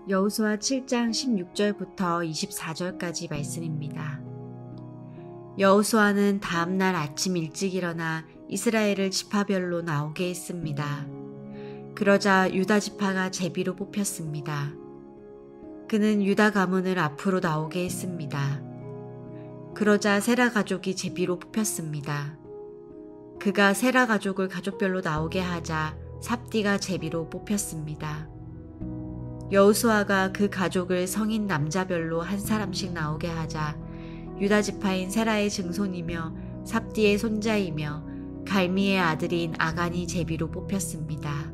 여호수아 7장 16절부터 24절까지 말씀입니다. 여호수아는 다음날 아침 일찍 일어나 이스라엘을 지파별로 나오게 했습니다. 그러자 유다 지파가 제비로 뽑혔습니다. 그는 유다 가문을 앞으로 나오게 했습니다. 그러자 세라 가족이 제비로 뽑혔습니다. 그가 세라 가족을 가족별로 나오게 하자 삽디가 제비로 뽑혔습니다. 여호수아가 그 가족을 성인 남자별로 한 사람씩 나오게 하자 유다 지파인 세라의 증손이며 삽디의 손자이며 갈미의 아들인 아간이 제비로 뽑혔습니다.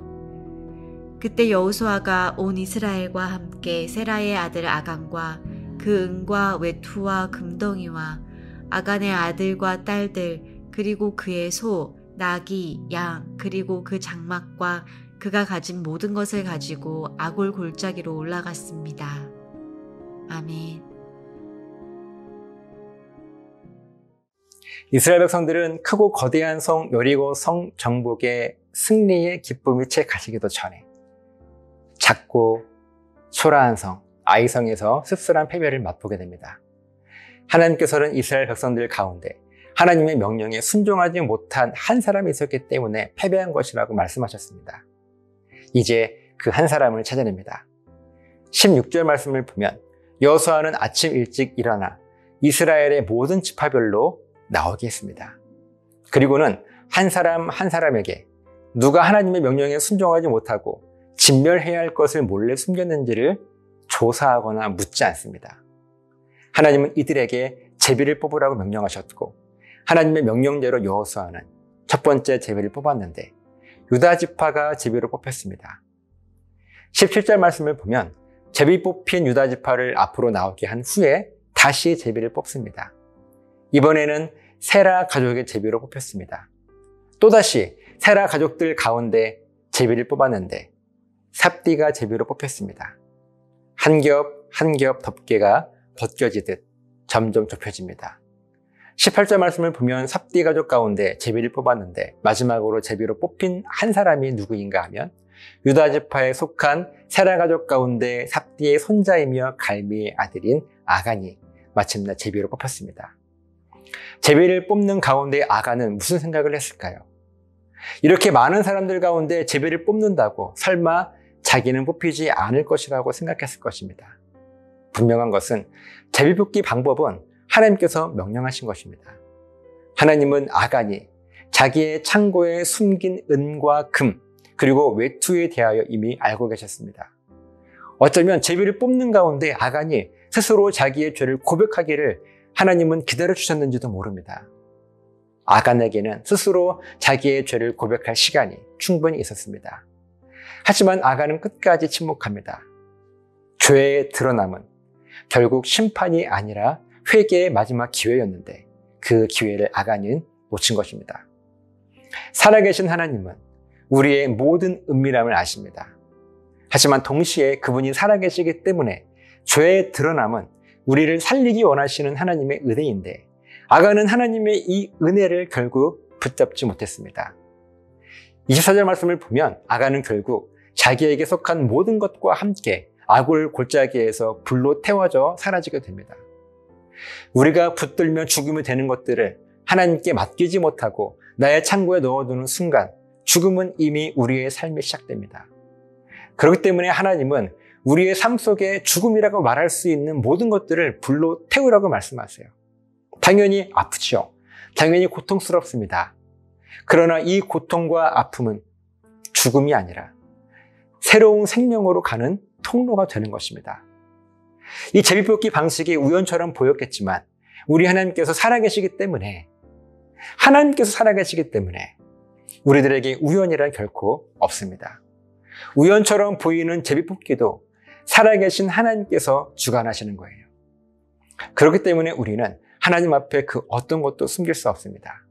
그때 여호수아가 온 이스라엘과 함께 세라의 아들 아간과 그 은과 외투와 금덩이와 아간의 아들과 딸들 그리고 그의 소, 나귀, 양 그리고 그 장막과 그가 가진 모든 것을 가지고 아골 골짜기로 올라갔습니다. 아멘. 이스라엘 백성들은 크고 거대한 성 여리고 성 정복의 승리의 기쁨이 채 가시기도 전에 작고 초라한 성 아이성에서 씁쓸한 패배를 맛보게 됩니다. 하나님께서는 이스라엘 백성들 가운데 하나님의 명령에 순종하지 못한 한 사람이 있었기 때문에 패배한 것이라고 말씀하셨습니다. 이제 그 한 사람을 찾아냅니다. 16절 말씀을 보면 여호수아는 아침 일찍 일어나 이스라엘의 모든 지파별로 나오게 했습니다. 그리고는 한 사람 한 사람에게 누가 하나님의 명령에 순종하지 못하고 진멸해야 할 것을 몰래 숨겼는지를 조사하거나 묻지 않습니다. 하나님은 이들에게 제비를 뽑으라고 명령하셨고 하나님의 명령대로 여호수아는 첫 번째 제비를 뽑았는데 유다 지파가 제비로 뽑혔습니다. 17절 말씀을 보면 제비 뽑힌 유다 지파를 앞으로 나오게 한 후에 다시 제비를 뽑습니다. 이번에는 세라 가족의 제비로 뽑혔습니다. 또다시 세라 가족들 가운데 제비를 뽑았는데 삽디가 제비로 뽑혔습니다. 한 겹 한 겹 덮개가 벗겨지듯 점점 좁혀집니다. 18절 말씀을 보면 삽디 가족 가운데 제비를 뽑았는데 마지막으로 제비로 뽑힌 한 사람이 누구인가 하면 유다 지파에 속한 세라 가족 가운데 삽디의 손자이며 갈미의 아들인 아간이 마침내 제비로 뽑혔습니다. 제비를 뽑는 가운데 아간은 무슨 생각을 했을까요? 이렇게 많은 사람들 가운데 제비를 뽑는다고 설마 자기는 뽑히지 않을 것이라고 생각했을 것입니다. 분명한 것은 제비 뽑기 방법은 하나님께서 명령하신 것입니다. 하나님은 아간이 자기의 창고에 숨긴 은과 금 그리고 외투에 대하여 이미 알고 계셨습니다. 어쩌면 제비를 뽑는 가운데 아간이 스스로 자기의 죄를 고백하기를 하나님은 기다려주셨는지도 모릅니다. 아간에게는 스스로 자기의 죄를 고백할 시간이 충분히 있었습니다. 하지만 아간은 끝까지 침묵합니다. 죄의 드러남은 결국 심판이 아니라 회개의 마지막 기회였는데 그 기회를 아간은 놓친 것입니다. 살아계신 하나님은 우리의 모든 은밀함을 아십니다. 하지만 동시에 그분이 살아계시기 때문에 죄의 드러남은 우리를 살리기 원하시는 하나님의 은혜인데 아간은 하나님의 이 은혜를 결국 붙잡지 못했습니다. 24절 말씀을 보면 아간은 결국 자기에게 속한 모든 것과 함께 아골 골짜기에서 불로 태워져 사라지게 됩니다. 우리가 붙들며 죽음이 되는 것들을 하나님께 맡기지 못하고 나의 창고에 넣어두는 순간 죽음은 이미 우리의 삶이 시작됩니다. 그렇기 때문에 하나님은 우리의 삶 속에 죽음이라고 말할 수 있는 모든 것들을 불로 태우라고 말씀하세요. 당연히 아프죠. 당연히 고통스럽습니다. 그러나 이 고통과 아픔은 죽음이 아니라 새로운 생명으로 가는 통로가 되는 것입니다. 이 제비뽑기 방식이 우연처럼 보였겠지만 우리 하나님께서 살아계시기 때문에 우리들에게 우연이란 결코 없습니다. 우연처럼 보이는 제비뽑기도 살아계신 하나님께서 주관하시는 거예요. 그렇기 때문에 우리는 하나님 앞에 그 어떤 것도 숨길 수 없습니다.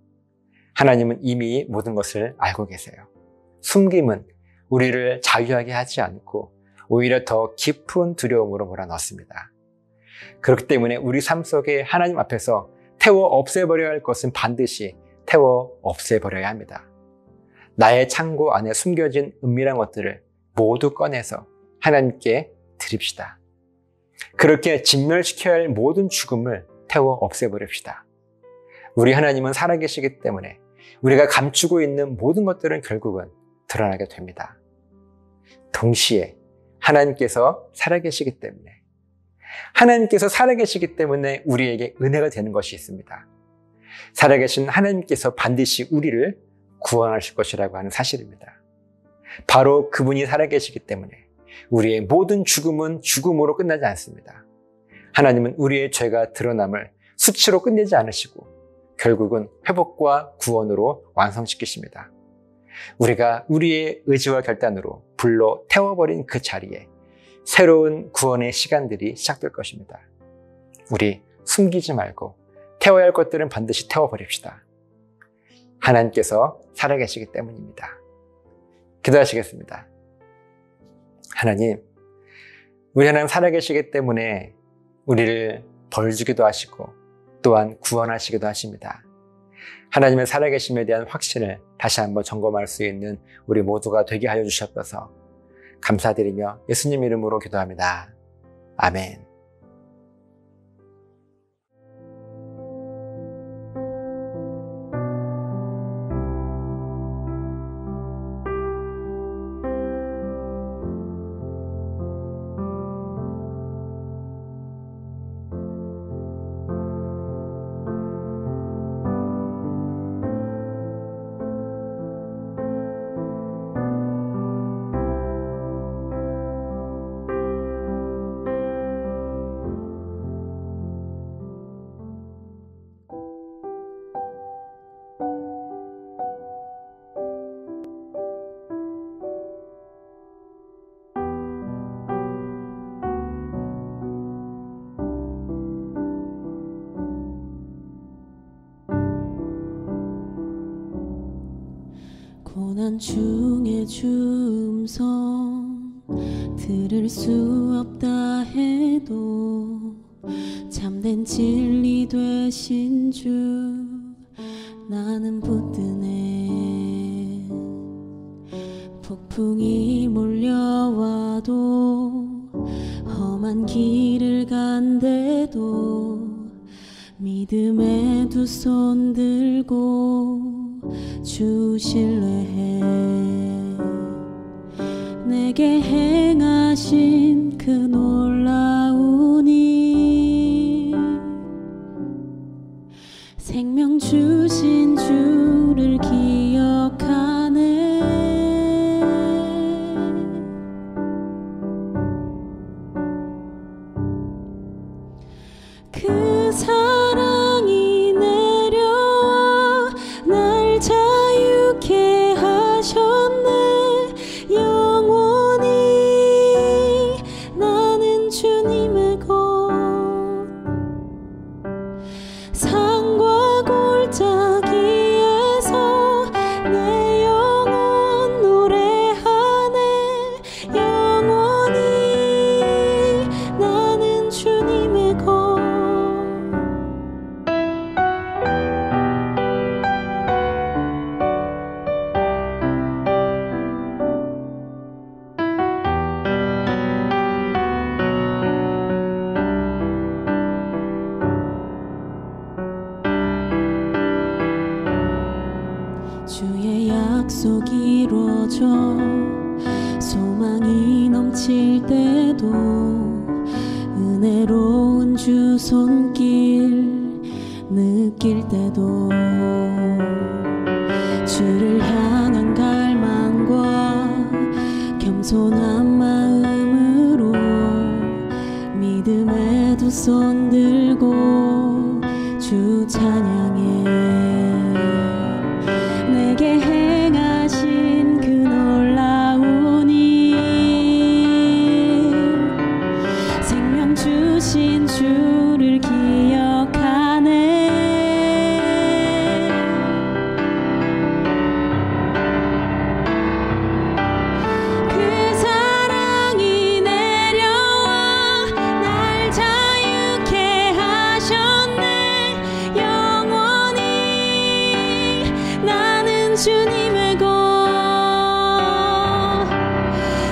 하나님은 이미 모든 것을 알고 계세요. 숨김은 우리를 자유하게 하지 않고 오히려 더 깊은 두려움으로 몰아넣습니다. 그렇기 때문에 우리 삶 속에 하나님 앞에서 태워 없애버려야 할 것은 반드시 태워 없애버려야 합니다. 나의 창고 안에 숨겨진 은밀한 것들을 모두 꺼내서 하나님께 드립시다. 그렇게 진멸시켜야 할 모든 죽음을 태워 없애버립시다. 우리 하나님은 살아계시기 때문에 우리가 감추고 있는 모든 것들은 결국은 드러나게 됩니다. 동시에 하나님께서 살아계시기 때문에 우리에게 은혜가 되는 것이 있습니다. 살아계신 하나님께서 반드시 우리를 구원하실 것이라고 하는 사실입니다. 바로 그분이 살아계시기 때문에 우리의 모든 죽음은 죽음으로 끝나지 않습니다. 하나님은 우리의 죄가 드러남을 수치로 끝내지 않으시고 결국은 회복과 구원으로 완성시키십니다. 우리가 우리의 의지와 결단으로 불로 태워버린 그 자리에 새로운 구원의 시간들이 시작될 것입니다. 우리 숨기지 말고 태워야 할 것들은 반드시 태워버립시다. 하나님께서 살아계시기 때문입니다. 기도하시겠습니다. 하나님, 우리 하나님 살아계시기 때문에 우리를 벌 주기도 하시고 또한 구원하시기도 하십니다. 하나님의 살아계심에 대한 확신을 다시 한번 점검할 수 있는 우리 모두가 되게 하여 주셨어서 감사드리며 예수님 이름으로 기도합니다. 아멘. 고난 중에 주음성 들을 수 없다 해도 참된 진리 되신 주 나는 붙드네. 폭풍이 몰려와도 험한 길을 간대도 믿음의 두 손 들고 주 신뢰해. 내게 행하신 그 놀라운 일, 생명 주신 주를 기억하네. 그 사랑이 내려와 날 자유케 하셨네. 영원히 나는 주님의 것, 산과 골짜기에서 내 영혼 노래하네. 영원히 나는 주님의 것. 주의 약속이 이루어져 소망이 넘칠 때도 은혜로운 주 손길 느낄 때도 주를 향한 갈망과 겸손한 마음으로 믿음의 두 손 들고 주 찬양해. 내게 행하신 그 놀라운 일, 생명 주신 주를 기억하네. 그 사랑이 내려와 날 자유케 하셨네. 영원히 나는 주님의 것,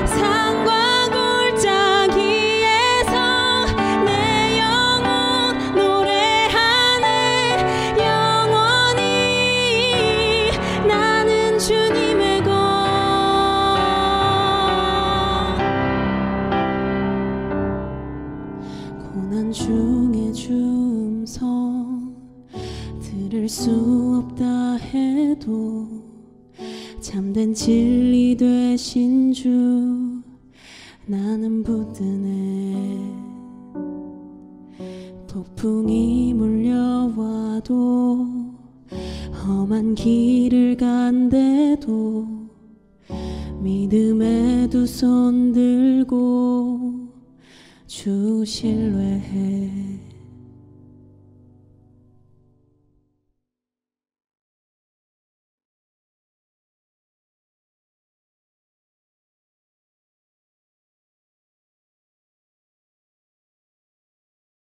산과 골짜기에서 고난 중에 주음성 들을 수 없다 해도 참된 진리 되신 주 나는 붙드네. 폭풍이 몰려와도 험한 길을 간대도 믿음의 두 손 들고 주 신뢰해.